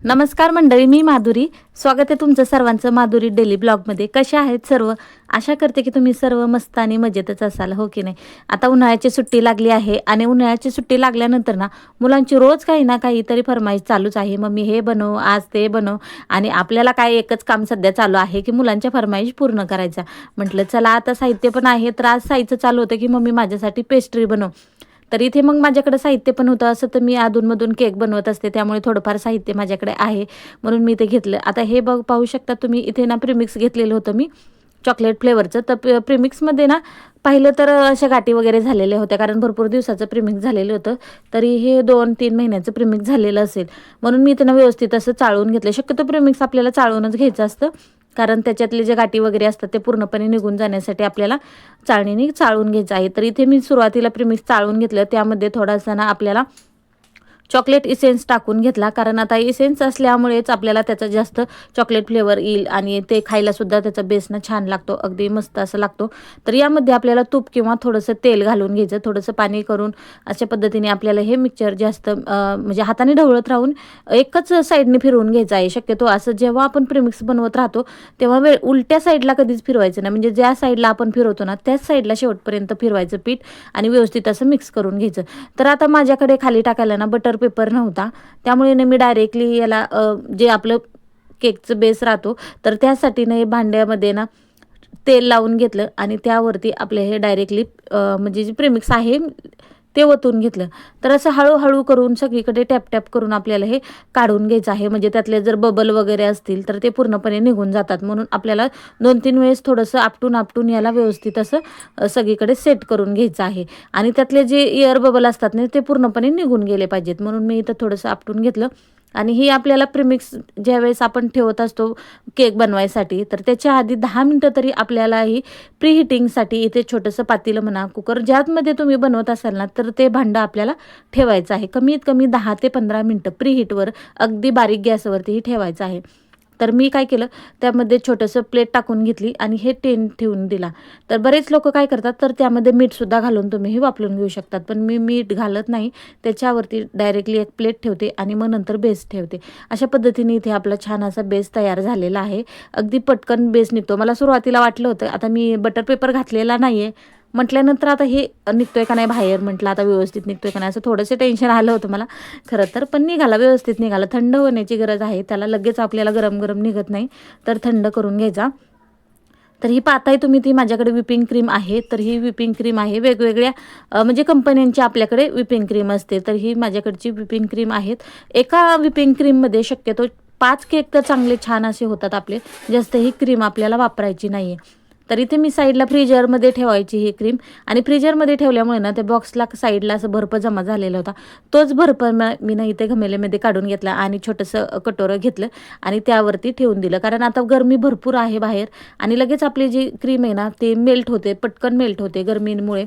नमस्कार मंडळी, मी माधुरी. स्वागत आहे तुमचं सर्वांचं माधुरी डेली ब्लॉगमध्ये. कशा आहेत सर्व? आशा करते की तुम्ही सर्व मस्त आणि मजेतच असाल, हो की नाही. आता उन्हाळ्याची सुट्टी लागली आहे आणि उन्हाळ्याची सुट्टी लागल्यानंतर ना मुलांची रोज काही ना काहीतरी फरमाईश चालूच आहे. मम्मी हे बनव, आज ते बनव. आणि आपल्याला काय एकच काम सध्या चालू आहे की मुलांच्या फरमाईश पूर्ण करायचा. म्हटलं चला आता साहित्य पण आहे, तर आज साहित्य चालू होतं की मम्मी माझ्यासाठी पेस्ट्री बनव. तर इथे मग माझ्याकडे साहित्य पण होतं. असं तर मी अधूनमधून केक बनवत असते, त्यामुळे थोडंफार साहित्य माझ्याकडे आहे, म्हणून मी ते घेतलं. आता हे पाहू शकता तुम्ही, इथे ना प्रीमिक्स घेतलेलं होतं मी चॉकलेट फ्लेवरचं. तर प्रीमिक्समध्ये ना पाहिलं तर अशा गाठी वगैरे झालेल्या होत्या, कारण भरपूर दिवसाचं प्रीमिक्स झालेलं होतं. तरी हे 2-3 महिन्याचं प्रीमिक्स झालेलं असेल, म्हणून मी त्यांना व्यवस्थित असं चाळून घेतलं. शक्यतो प्रीमिक्स आपल्याला चाळूनच घ्यायचं असतं, कारण त्याच्यातले जे गाठी वगैरे असतात ते पूर्णपणे निघून जाण्यासाठी आपल्याला चाळणीने चाळून घ्यायचं आहे. तर इथे मी सुरुवातीला प्रीमिक्स चाळून घेतलं. त्यामध्ये थोडासा ना आपल्याला चॉकलेट इसेन्स टाकून घेतला, कारण आता इसेन्स असल्यामुळेच आपल्याला त्याचा जास्त चॉकलेट फ्लेवर येईल आणि ते खायलासुद्धा त्याचा बेस ना छान लागतो, अगदी मस्त असं लागतो. तर यामध्ये आपल्याला तूप किंवा थोडंसं तेल घालून घ्यायचं, थोडंसं पाणी करून अशा पद्धतीने आपल्याला हे मिक्सचर जास्त म्हणजे हाताने ढवळत राहून एकच साईडने फिरवून घ्यायचं आहे. शक्यतो असं जेव्हा आपण प्रीमिक्स बनवत राहतो तेव्हा उलट्या साईडला कधीच फिरवायचं नाही, म्हणजे ज्या साईडला आपण फिरवतो ना त्याच साईडला शेवटपर्यंत फिरवायचं पीठ आणि व्यवस्थित असं मिक्स करून घ्यायचं. तर आता माझ्याकडे खाली टाकायला ना बटर पेपर नव्हता, त्यामुळे ना मी डायरेक्टली याला जे आपलं केकचं बेस राहतो तर त्यासाठी ना हे भांड्यामध्ये ना तेल लावून घेतलं आणि त्यावरती आपले हे डायरेक्टली म्हणजे जे प्रीमिक्स आहे ते ओतून घेतलं. तर असं हळूहळू करून सगळीकडे टॅप टॅप करून आपल्याला हे काढून घ्यायचं आहे, म्हणजे त्यातले जर बबल वगैरे असतील तर ते पूर्णपणे निघून जातात. म्हणून आपल्याला 2-3 वेळेस थोडंसं आपटून आपटून याला व्यवस्थित असं सगळीकडे सेट करून घ्यायचं आहे. आणि त्यातले जे एअर बबल असतात ना ते पूर्णपणे निघून गेले पाहिजेत, म्हणून मी इथं थोडंसं आपटून घेतलं. आणि ही आपल्याला प्रीमिक्स ज्यावेळेस आपण ठेवत असतो केक बनवायसाठी, तर त्याच्या आधी 10 मिनटं तरी आपल्याला ही प्रीहिटिंगसाठी इथे छोटंसं पातेलं म्हणा, कुकर ज्यामध्ये तुम्ही बनवत असाल ना तर ते भांडं आपल्याला ठेवायचं आहे. कमीत कमी 10 ते 15 मिनटं प्रीहीटवर अगदी बारीक गॅसवरतीही ठेवायचं आहे. तर मी काय केलं, त्यामध्ये छोटंसं प्लेट टाकून घेतली आणि हे टेन ठेवून दिला. तर बरेच लोक काय करतात, तर त्यामध्ये मीठसुद्धा घालून तुम्ही हे वापरून घेऊ शकतात, पण मी मीठ घालत नाही. त्याच्यावरती डायरेक्टली एक प्लेट ठेवते आणि मग नंतर बेस ठेवते. अशा पद्धतीने इथे आपला छान असा बेस तयार झालेला आहे. अगदी पटकन बेस निघतो. मला सुरुवातीला वाटलं होतं, आता मी बटर पेपर घातलेला नाही आहे म्हटल्यानंतर आता हे निघतोय का नाही बाहेर, म्हटलं आता व्यवस्थित निघतोय का नाही, असं थोडंसं टेन्शन आलं होतं मला खरं तर. पण निघाला, व्यवस्थित निघाला. थंड होण्याची गरज आहे त्याला, लगेच आपल्याला गरम गरम निघत नाही, तर थंड करून घ्यायचा. तर ही पाहताय तुम्ही, ती माझ्याकडे विपिंग क्रीम आहे. तर ही विपिंग क्रीम आहे वेगवेगळ्या म्हणजे कंपन्यांची आपल्याकडे विपिंग क्रीम असते. तर ही माझ्याकडची विपिंग क्रीम आहेत. एका विपिंग क्रीममध्ये शक्यतो 5 केक तर चांगले छान असे होतात आपले, जास्त ही क्रीम आपल्याला वापरायची नाही आहे. तर इथे मी साईडला फ्रीजरमध्ये ठेवायची ही क्रीम, आणि फ्रीजरमध्ये ठेवल्यामुळे ना त्या बॉक्सला साईडला असं बर्फ जमा झालेला होता. तोच बर्फ मी ना इथे घमेल्यामध्ये काढून घेतला आणि छोटंसं कटोरं घेतलं आणि त्यावरती ठेवून दिलं, कारण आता गरमी भरपूर आहे बाहेर आणि लगेच आपली जी क्रीम आहे ना ते मेल्ट होते, पटकन मेल्ट होते गरमीमुळे.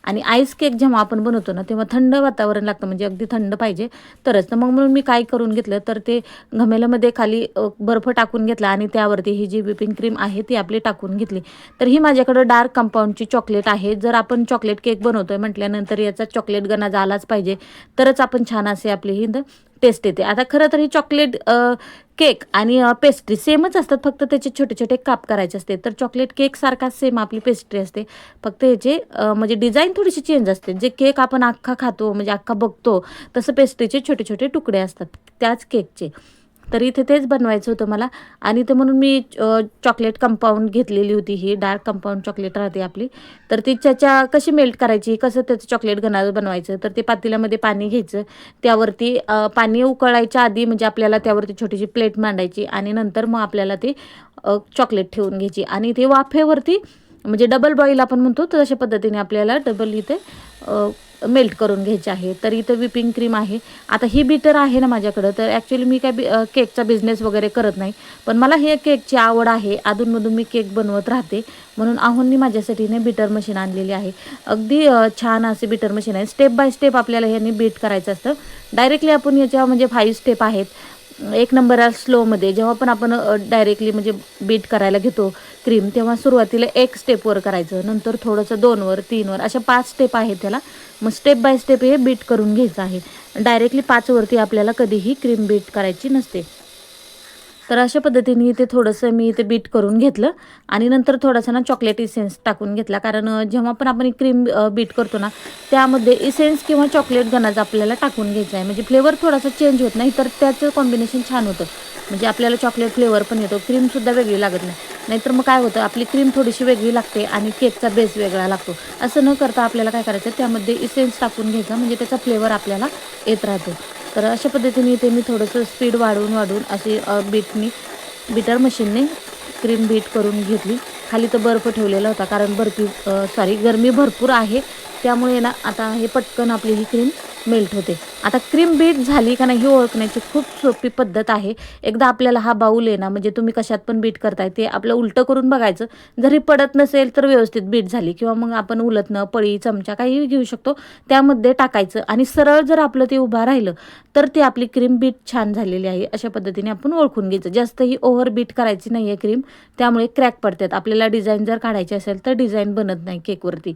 आणि आईस केक जेव्हा आपण बनवतो ना तेव्हा थंड वातावरण लागतं, म्हणजे अगदी थंड पाहिजे तरच. तर मग म्हणून मी काय करून घेतलं, तर ते घमेल्यामध्ये खाली बर्फ टाकून घेतला आणि त्यावरती ही जी विपिंग क्रीम आहे ती आपली टाकून घेतली. तर ही माझ्याकडं डार्क कंपाऊंडची चॉकलेट आहे. जर आपण चॉकलेट केक बनवतोय म्हटल्यानंतर याचा चॉकलेट गणा झालाच पाहिजे, तरच आपण छान असे आपली ही टेस्ट येते. आता खरं तर ही चॉकलेट केक आणि पेस्ट्री सेमच असतात, फक्त त्याचे छोटे छोटे काप करायचे असते. तर चॉकलेट केक सारखाच सेम आपली पेस्ट्री असते, फक्त याचे म्हणजे डिझाईन थोडीशी चेंज असते. जे केक आपण अख्खा खातो म्हणजे अख्खा बघतो, तसं पेस्ट्रीचे छोटे छोटे तुकडे असतात त्याच केकचे. तर इथे तेच बनवायचं होतं मला, आणि ते म्हणून मी चॉकलेट कंपाऊंड घेतलेली होती. ही डार्क कंपाऊंड चॉकलेट राहते आपली. तर ती त्याच्या कशी मेल्ट करायची, कसं त्याचं चॉकलेट घनाचं बनवायचं, तर ते पातेल्यामध्ये पाणी घ्यायचं. त्यावरती पाणी उकळायच्या आधी म्हणजे आपल्याला त्यावरती छोटीशी प्लेट मांडायची आणि नंतर मग आपल्याला ते चॉकलेट ठेवून घ्यायची आणि ते वाफेवरती म्हणजे डबल बॉईल आपण म्हणतो, तर अशा पद्धतीने आपल्याला डबल इथे मेल्ट करून घ्यायचे आहे. तर इथं विपिंग क्रीम आहे. आता ही बीटर आहे ना माझ्याकडं, तर ॲक्च्युली मी काय केकचा बिझनेस वगैरे करत नाही, पण मला हे केकची आवड आहे. अधूनमधून मी केक बनवत राहते, म्हणून आहोंनी माझ्यासाठी बीटर मशीन आणलेली आहे. अगदी छान असे बीटर मशीन आहे. स्टेप बाय स्टेप आपल्याला ह्यांनी बीट करायचं असतं. डायरेक्टली आपण याच्या म्हणजे 5 स्टेप आहेत, एक नंबर स्लोमध्ये. जेव्हा पण आपण डायरेक्टली म्हणजे बीट करायला घेतो क्रीम, तेव्हा सुरुवातीला 1 स्टेपवर करायचं, नंतर थोडंसं 2वर 3वर अशा 5 स्टेप आहेत त्याला. मग स्टेप बाय स्टेप हे बीट करून घ्यायचं आहे. डायरेक्टली 5वरती आपल्याला कधीही क्रीम बीट करायची नसते. तर अशा पद्धतीने ते थोडंसं मी इथे बीट करून घेतलं आणि नंतर थोडासा ना चॉकलेट इसेन्स टाकून घेतला. कारण जेव्हा पण आपण क्रीम बीट करतो ना, त्यामध्ये इसेन्स किंवा चॉकलेट गनाज आपल्याला टाकून घ्यायचा आहे. म्हणजे फ्लेवर थोडासा चेंज होत नाही, तर त्याचं कॉम्बिनेशन छान होतं. म्हणजे आपल्याला चॉकलेट फ्लेवर पण येतो, क्रीमसुद्धा वेगळी लागत नाही. नाहीतर मग काय होतं, आपली क्रीम थोडीशी वेगळी लागते आणि केकचा बेस वेगळा लागतो. असं न करता आपल्याला काय करायचं, त्यामध्ये इसेन्स टाकून घ्यायचा, म्हणजे त्याचा फ्लेवर आपल्याला येत राहतो. तर अशा पद्धतीने इथे मी थोडंसं स्पीड वाढवून अशी बीटर मशीनने क्रीम बीट करून घेतली. खाली तर बर्फ ठेवलेला होता, कारण गरमी भरपूर आहे, त्यामुळे ना आता हे पटकन आपली ही क्रीम मेल्ट होते. आता क्रीम बीट झाली का नाही हे ओळखण्याची खूप सोपी पद्धत आहे. एकदा आपल्याला हा बाऊल आहे ना, म्हणजे तुम्ही कशात पण बीट करताय ते आपलं उलटं करून बघायचं. जरी पडत नसेल तर व्यवस्थित बीट झाली, किंवा मग आपण उलटणं, पळी, चमचा काहीही घेऊ शकतो, त्यामध्ये टाकायचं आणि सरळ जर आपलं ते उभा राहिलं तर ती आपली क्रीम बीट छान झालेली आहे. अशा पद्धतीने आपण ओळखून घ्यायचं. जास्तही ओव्हर बीट करायची नाही आहे क्रीम, त्यामुळे क्रॅक पडतात. आपल्याला डिझाईन जर काढायची असेल तर डिझाईन बनत नाही केकवरती.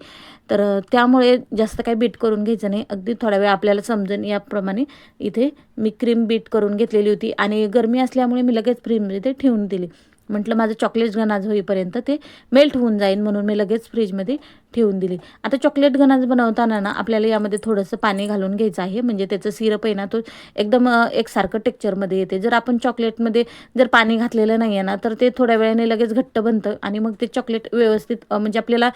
तर त्यामुळे जास्त काही बीट करून घ्यायचं नाही. अगदी थोडा वेळ आपल्याला समजेल याप्रमाणे इथे मी क्रीम बीट करून घेतलेली होती आणि गरमी असल्यामुळे मी लगेच फ्रीजमध्ये ठेवून दिली. म्हटलं माझं चॉकलेट गनाज होईपर्यंत ते मेल्ट होऊन जाईल, म्हणून मी लगेच फ्रीजमध्ये ठेवून दिली. आता चॉकलेट गनाज बनवताना ना आपल्याला यामध्ये थोडंसं पाणी घालून घ्यायचं आहे, म्हणजे त्याचं सिरप आहे ना तो एकदम एकसारखं टेक्स्चरमध्ये येते. जर आपण चॉकलेटमध्ये जर पाणी घातलेलं नाही आहे ना, तर ते थोड्या वेळाने लगेच घट्ट बनतं आणि मग ते चॉकलेट व्यवस्थित म्हणजे आपल्याला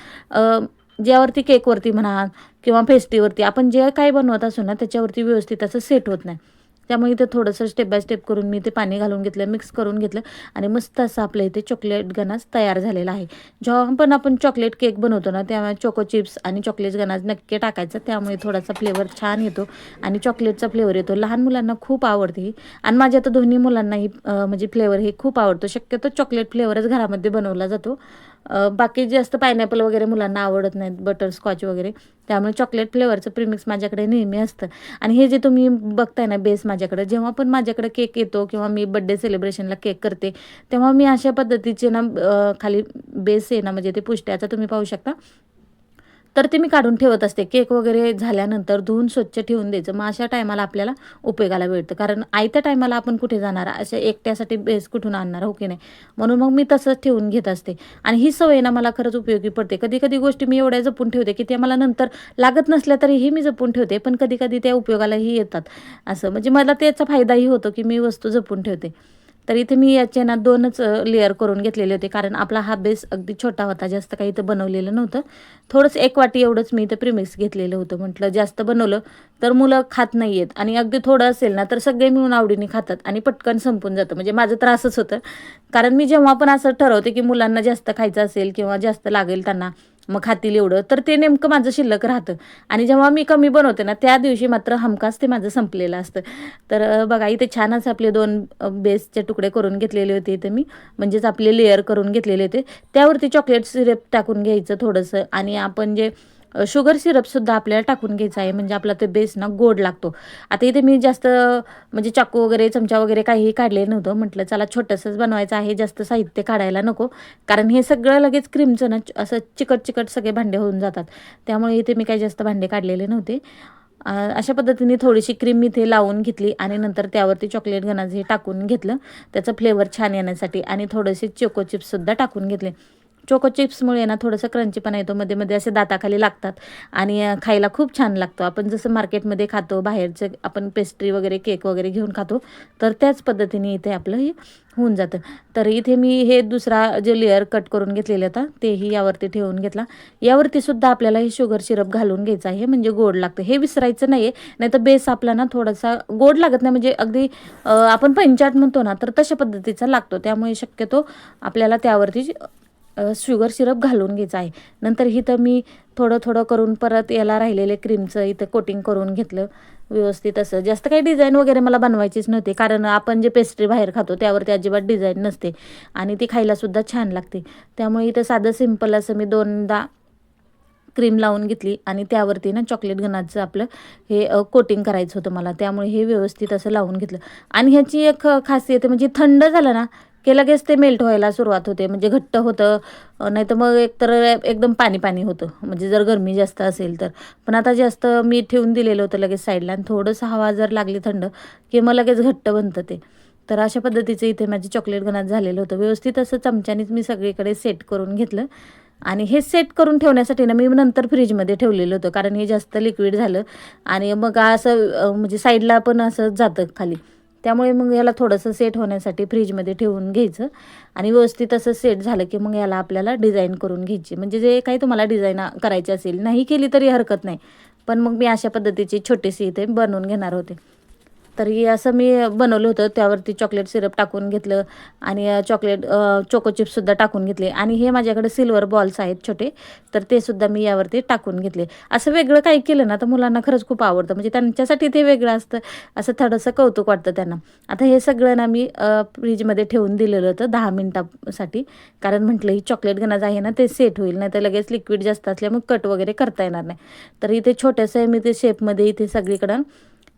ज्यावरती केकवरती म्हणा किंवा पेस्ट्रीवरती आपण जे काही बनवत असू ना, त्याच्यावरती व्यवस्थित असं सेट होत नाही. त्यामुळे इथे थोडंसं स्टेप बाय स्टेप करून मी ते पाणी घालून घेतलं, मिक्स करून घेतलं आणि मस्त असं आपल्या इथे चॉकलेट गनाज तयार झालेला आहे. जेव्हा पण आपण चॉकलेट केक बनवतो ना, तेव्हा चोको चिप्स आणि चॉकलेट गनाज नक्की टाकायचं. त्यामुळे थोडासा फ्लेवर छान येतो आणि चॉकलेटचा फ्लेवर येतो. लहान मुलांना खूप आवडते ही, आणि माझ्या तर दोन्ही मुलांनाही म्हणजे फ्लेवर हे खूप आवडतो. शक्यतो चॉकलेट फ्लेवरच घरामध्ये बनवला जातो. बाकी जास्त पायनॅपल वगैरे मुलांना आवडत नाहीत, बटरस्कॉच वगैरे. त्यामुळे चॉकलेट फ्लेवरचं प्रीमिक्स माझ्याकडे नेहमी असतं. आणि हे जे तुम्ही बघताय ना बेस माझ्याकडे, जेव्हा पण माझ्याकडे केक येतो किंवा मी बड्डे सेलिब्रेशनला केक करते, तेव्हा मी अशा पद्धतीचे ना खाली बेस आहे ना, म्हणजे ते पुष्ट्याचा तुम्ही पाहू शकता, तर ते मी काढून ठेवत असते. केक वगैरे झाल्यानंतर धुवून स्वच्छ ठेवून द्यायचं. मग अशा टायमाला आपल्याला उपयोगाला मिळतं, कारण आयत्या टायमाला आपण कुठे जाणार, अशा एकट्यासाठी बेस कुठून आणणार, हो की नाही. म्हणून मग मी तसंच ठेवून घेत असते. आणि ही सवय ना मला खरंच उपयोगी पडते. कधी कधी गोष्टी मी एवढ्या जपून ठेवते की ते मला नंतर लागत नसल्या तरीही मी जपून ठेवते, पण कधी कधी त्या उपयोगालाही येतात. असं म्हणजे मला त्याचा फायदाही होतो की मी वस्तू जपून ठेवते. तर इथे मी याचे ना 2च लेअर करून घेतलेले होते, कारण आपला हा बेस अगदी छोटा होता, जास्त काही इथं बनवलेलं नव्हतं. थोडंसं 1 वाटी एवढंच मी इथं प्रीमिक्स घेतलेलं होतं. म्हटलं जास्त बनवलं तर मुलं खात नाही आहेत, आणि अगदी थोडं असेल ना तर सगळे मिळून आवडीने खातात आणि पटकन संपून जातं. म्हणजे माझं तर असंच होतं, कारण मी जेव्हा पण असं ठरवते की मुलांना जास्त खायचं असेल किंवा जास्त लागेल त्यांना, मग खातील एवढं, तर ते नेमकं माझं शिल्लक राहतं. आणि जेव्हा मी कमी बनवते ना, त्या दिवशी मात्र हमखास ते माझं संपलेलं असतं. तर बघा इथे छानच आपले 2 बेसचे तुकडे करून घेतलेले होते इथे मी, म्हणजेच आपले लेअर करून घेतलेले होते. त्यावरती चॉकलेट सिरप टाकून घ्यायचं थोडंसं, आणि आपण जे शुगर सिरपसुद्धा आपल्याला टाकून घ्यायचं आहे, म्हणजे आपला ते बेस ना गोड लागतो. आता इथे मी जास्त म्हणजे चाकू वगैरे, चमचा वगैरे काहीही काढले नव्हतं. म्हटलं चला छोटंसंच बनवायचं आहे, जास्त साहित्य काढायला नको, कारण हे सगळं लगेच क्रीमचं ना असं चिकट सगळे भांडे होऊन जातात. त्यामुळे इथे मी काही जास्त भांडे काढलेले नव्हते. अशा पद्धतीने थोडीशी क्रीम इथे लावून घेतली आणि नंतर त्यावरती चॉकलेट गनाज हे टाकून घेतलं त्याचं फ्लेवर छान येण्यासाठी, आणि थोडेसे चोको चिप्ससुद्धा टाकून घेतले. चोको चिप्समुळे ना थोडंसं क्रंचीपणा येतो, मध्ये मध्ये असे दाताखाली लागतात आणि खायला खूप छान लागतो. आपण जसं मार्केटमध्ये खातो, बाहेरचं आपण पेस्ट्री वगैरे, केक वगैरे घेऊन खातो, तर त्याच पद्धतीने इथे आपलं हे होऊन जातं. तर इथे मी हे दुसरा जे लेअर कट करून घेतलेला होता तेही यावरती ठेवून घेतला. यावरती सुद्धा आपल्याला हे शुगर सिरप घालून घ्यायचं आहे, म्हणजे गोड लागतं. हे विसरायचं नाही आहे, नाही तर बेस आपला ना थोडासा गोड लागत नाही, म्हणजे अगदी आपण पंचाट म्हणतो ना, तर तशा पद्धतीचा लागतो. त्यामुळे शक्यतो आपल्याला त्यावरती शुगर सिरप घालून घ्यायचं आहे. नंतर इथं मी थोडं करून परत याला राहिलेले क्रीमचं इथं कोटिंग करून घेतलं व्यवस्थित. असं जास्त काही डिझाईन वगैरे मला बनवायचीच नव्हती, कारण आपण जे पेस्ट्री बाहेर खातो त्यावरती अजिबात डिझाईन नसते आणि ती खायलासुद्धा छान लागते. त्यामुळे इथं साधं सिंपल असं मी 2दा क्रीम लावून घेतली आणि त्यावरती ना चॉकलेट घनाचं आपलं हे कोटिंग करायचं होतं मला, त्यामुळे हे व्यवस्थित असं लावून घेतलं. आणि ह्याची एक खासियत आहे, म्हणजे थंड झालं ना की लगेच ते मेल्ट व्हायला सुरुवात होते, म्हणजे घट्ट होतं, नाही तर मग एकतर एकदम पाणी पाणी होतं, म्हणजे जर गरमी जास्त असेल तर. पण आता जास्त मी ठेवून दिलेलं होतं लगेच साईडला, आणि थोडंसं हवा जर लागली थंड की मग लगेच घट्ट बनतं ते. तर अशा पद्धतीचं इथे माझी चॉकलेट गनात झालेलं होतं. व्यवस्थित असं चमच्यानीच मी सगळीकडे सेट करून घेतलं. आणि हे सेट करून ठेवण्यासाठी ना मी नंतर फ्रीजमध्ये ठेवलेलं होतं, कारण हे जास्त लिक्विड झालं आणि मग असं म्हणजे साईडला पण असं जातं खाली. त्यामुळे मग याला थोडंसं सेट होण्यासाठी फ्रीजमध्ये ठेवून घ्यायचं. आणि व्यवस्थित असं सेट झालं की मग याला आपल्याला डिझाईन करून घ्यायची, म्हणजे जे काही तुम्हाला डिझाईन करायची असेल, नाही केली तरी हरकत नाही, पण मग मी अशा पद्धतीची छोटीशी इथे बनवून घेणार होते. तर हे असं मी बनवलं होतं. त्यावरती चॉकलेट सिरप टाकून घेतलं आणि चॉकलेट चोको चिप्ससुद्धा टाकून घेतले. आणि हे माझ्याकडे सिल्वर बॉल्स आहेत छोटे, तर ते सुद्धा मी यावरती टाकून घेतले. असं वेगळं काही केलं ना तर मुलांना खरंच खूप आवडतं, म्हणजे त्यांच्यासाठी ते वेगळं असतं, असं थोडंसं कौतुक वाटतं त्यांना. आता हे सगळं ना मी फ्रीजमध्ये ठेवून दिलेलं होतं 10 मिनिटासाठी, कारण म्हटलं ही चॉकलेट गनाज आहे ना ते सेट होईल, नाही तर लगेच लिक्विड जास्त असल्यामुळे कट वगैरे करता येणार नाही. तर इथे छोटंसं मी ते शेपमध्ये इथे सगळीकडं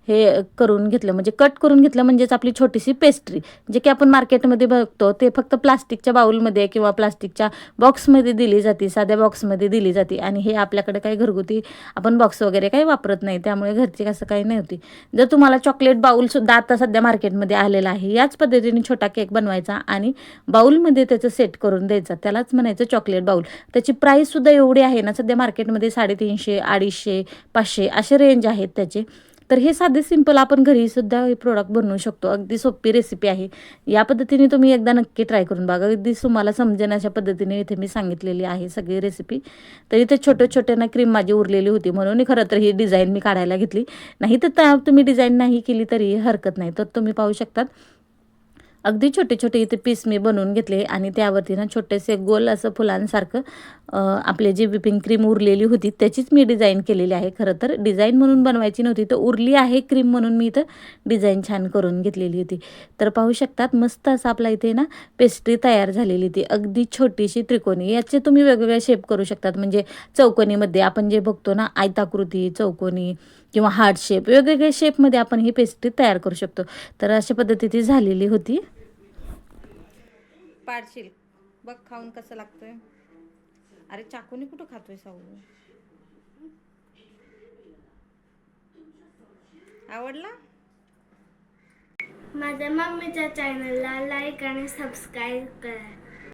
हे करून घेतलं, म्हणजे कट करून घेतलं, म्हणजेच आपली छोटीशी पेस्ट्री, जे की आपण मार्केटमध्ये बघतो ते फक्त प्लास्टिकच्या बाउलमध्ये किंवा प्लास्टिकच्या बॉक्समध्ये दिली जाते, साध्या बॉक्समध्ये दिली जाते. आणि हे आपल्याकडे काही घरगुती आपण बॉक्स वगैरे काही वापरत नाही, त्यामुळे घरची असं काही नाही होती. जर तुम्हाला चॉकलेट बाउलसुद्धा आता सध्या मार्केटमध्ये आलेला आहे, याच पद्धतीने छोटा केक बनवायचा आणि बाउलमध्ये त्याचं सेट करून द्यायचं, त्यालाच म्हणायचं चॉकलेट बाउल. त्याची प्राईससुद्धा एवढी आहे ना सध्या मार्केटमध्ये 350, 250, 500 असे रेंज आहेत त्याचे. तर हे साधे सिंपल आपण घरीसुद्धा हे प्रोडक्ट बनवू शकतो. अगदी सोपी रेसिपी आहे. या पद्धतीने तुम्ही एकदा नक्की ट्राय करून बघा. अगदी तुम्हाला समजेन अशा पद्धतीने इथे मी सांगितलेली आहे सगळी रेसिपी. तर इथे छोटे-छोटे ना क्रीम माझी उरलेली होती, म्हणून खरं तर ही डिझाईन मी काढायला घेतली. नाही तर तुम्ही डिझाईन नाही केली तरी हरकत नाही. तर तुम्ही पाहू शकतात अगदी छोटे-छोटे इथे पीस मी बनवून घेतले आणि त्यावरती ना छोटेसे गोल असं फुलांसारखं आपले जे व्हिपिंग क्रीम उरलेली होती त्याचीच मी डिझाईन केलेली आहे. खरं तर डिझाईन म्हणून बनवायची नव्हती, तर उरली आहे क्रीम म्हणून मी इथं डिझाईन छान करून घेतलेली होती. तर पाहू शकतात मस्त असं आपला इथे ना पेस्ट्री तयार झालेली होती. अगदी छोटीशी त्रिकोणी, याचे तुम्ही वेगवेगळे शेप करू शकतात, म्हणजे चौकोनीमध्ये आपण जे बघतो ना आयताकृती, चौकोनी किंवा हार्ट शेप, वेगवेगळे शेपमध्ये आपण ही पेस्ट्री तयार करू शकतो. तर अशा पद्धतीची झालेली होती. पाडशील बघ खाऊन कसं लागतंय. अरे चाकूने कुठं खातोय साऊ. आवडला. माझ्या मम्मीच्या चॅनलला लाईक आणि सबस्क्राईब करा.